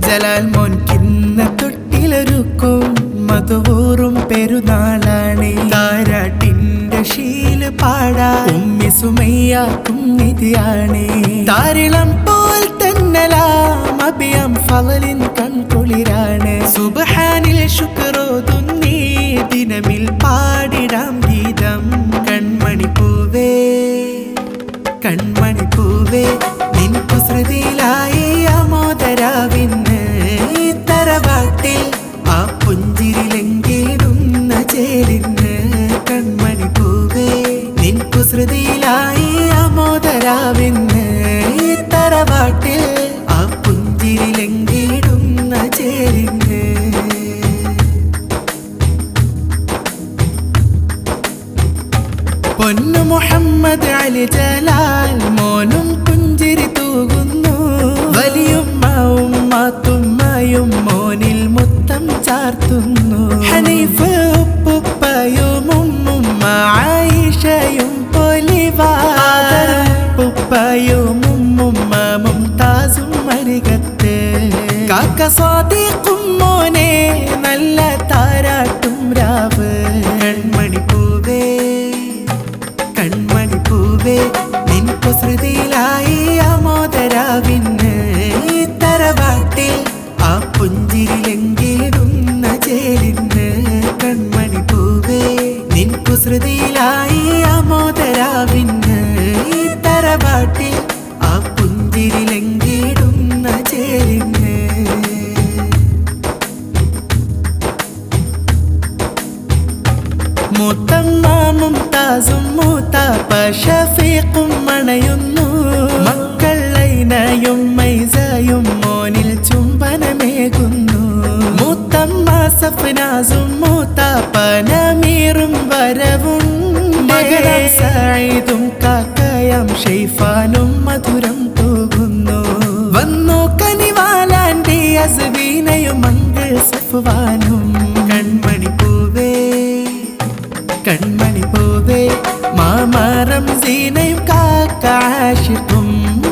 ജലാൽ മോൻ കിന്ന തൊട്ടിലൊരുക്കും മധുവൂറും പെരുന്നാളാണ്. താരാട്ടിന്റെ ശീല് പാടാ ഉമ്മി സുമയ്യാക്കും നിധിയാണ്. താരിളം പോൽ തന്നലാം അഭിയം ഫളലിൻ കൺകുളിരാണ്. സുബ്ഹാനിൽ ശുക്രോതുന്നീ ദിനമിൽ പാടിടാം ഗീതം. കൺമണി പൂവേ കൺമണി പൂവേ നിൻ കുസൃതിയിലായി ആമോദരാവിന്ന്. തറവാട്ടിൽ ആ പുഞ്ചിരിലെങ്കിടുന്ന ചേലിന്ന്. കൺമണി പൂവേ നിൻ കുസൃതിയിലായി ആമോദരാവിന്ന്. തറവാട്ടിൽ ആ പുഞ്ചിരിലെങ്കിടുന്ന ചേലിന്ന്. പൊന്നു മുഹമ്മദ് അലി ജലാൽ മോനും പുഞ്ചിരി തൂകുന്നു. വലിയുമ്മ ഉമ്മാത്തുമ്മയും മോനിൽ മുത്തം ചാർത്തുന്നു. ഹനീഫ് ഉപ്പുപ്പയും ഉമ്മുമ്മ ആയിഷയും പൊലിവാർ. ഉപ്പയും ഉമ്മുമ്മ മുംതാസും അരികത്ത്. കാക്ക സ്വാദിഖും മോനെ നല്ല താരാട്ടും രാവ്. കൺമണി പൂവേ കൺമണി പൂവേ നിൻ കുസൃതിയിലായി ആമോദരാവിന്ന്. തറവാട്ടിൽ ആ പുഞ്ചിരിലെങ്കിടുന്ന ചേലിന്ന്. കൺമണി പൂവേ നിൻ കുസൃതിയിലായി ആമോദരാവിന്ന്. തറവാട്ടിൽ ആ പുഞ്ചിരിലെങ്കിടുന്ന ചേലിന്ന്. മുത്തമ്മ മുംതാസും മൂത്താപ്പ ഷഫീഖും മണയുന്നു. മക്കൾ ഐനയും മൈസയും മോനിൽ ചുംബനമേകുന്നു. മുത്തമ്മ സഫ്നാസും മൂത്താപ്പ നമീറും വരവുണ്ട്. മകരം സഈദും കാക്കയം ഷെയ്ഫാനും മധുരം തൂകുന്നു. വന്നു കനിവാലാന്റെ അസ്വീനയും മംഗൾ സഫ്വാനും. കൺമണി പൂവേ കൺമണി പൂവേ മാമാരം സീനയും കാക്ക ആശിഖും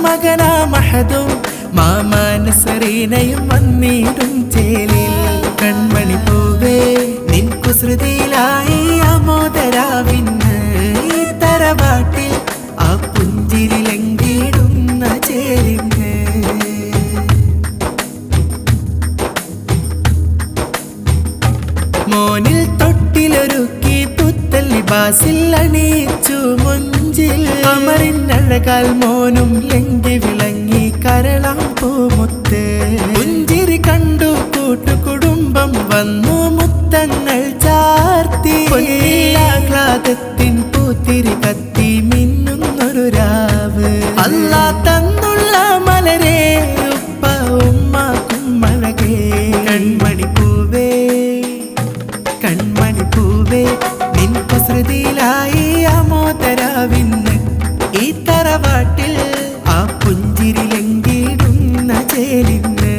മകനാ മഹദും മാമാ നസറീനയും വന്നിടും ചേലിൽ. കൺമണി പൂവേ നിൻ കുസൃതിയിലായി ആമോദരാവിന്ന്. തറവാട്ടിൽ ആ പുഞ്ചിരിലെങ്കിടുന്ന ചേലിന്ന്. മോനിൽ തൊട്ടിലൊരുക്കി ലിബാസിൽ അണിയിച്ചു മുഞ്ചിൽ. അമറിനഴകാൽ മോനും ലങ്കി വിളങ്ങി കരളാം പൂമുത്ത്. പുഞ്ചിരി കണ്ടു കൂട്ടുകുടുംബം വന്നു മുത്തങ്ങൾ ചാർത്തി. ആഹ്ലാദത്തിൻ പൂത്തിരി കത്തി മിന്നുന്നൊരു രാവ്. അല്ലാ തന്നുള്ള മലരേ ഉപ്പ ഉമ്മാക്കും മഴകേ. കൺമണി പൂവേ കൺമണി പൂവേ നിൻ കുസൃതിയിലായി ആമോദരാവിന്ന്. ഈ തറവാട്ടിൽ ആ പുഞ്ചിരിലെങ്കിടുന്ന ചേലിന്ന്.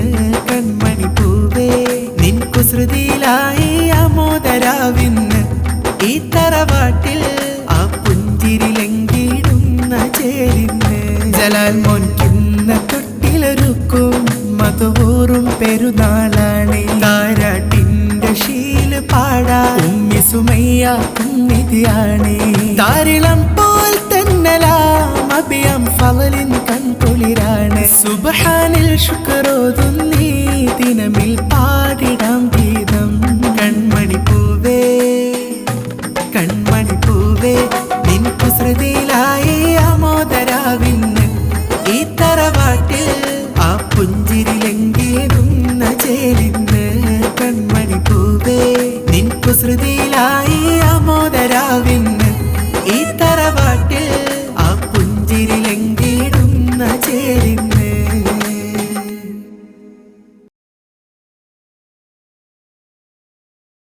കൺമണി പൂവേ നിൻ കുസൃതിയിലായി ആമോദരാവിന്ന്. ഈ തറവാട്ടിൽ ആ പുഞ്ചിരിലെങ്കിടുന്ന ചേലിന്ന്. ജലാൽ മോൻ കിന്ന തൊട്ടിലൊരുക്കും മധുവൂറും പെരുന്നാളാണ്. താരാട്ടിന്റെ ശീല് പാടാ ഉമ്മി സുമയ്യാക്കും നിധിയാണ്. താരിളം പോൽ തന്നലാം അഭിയം ഫളലിൻ കൺകുളിരാണ്. സുബ്ഹാനിൽ ശുക്രോതുന്നീ ദിനമിൽ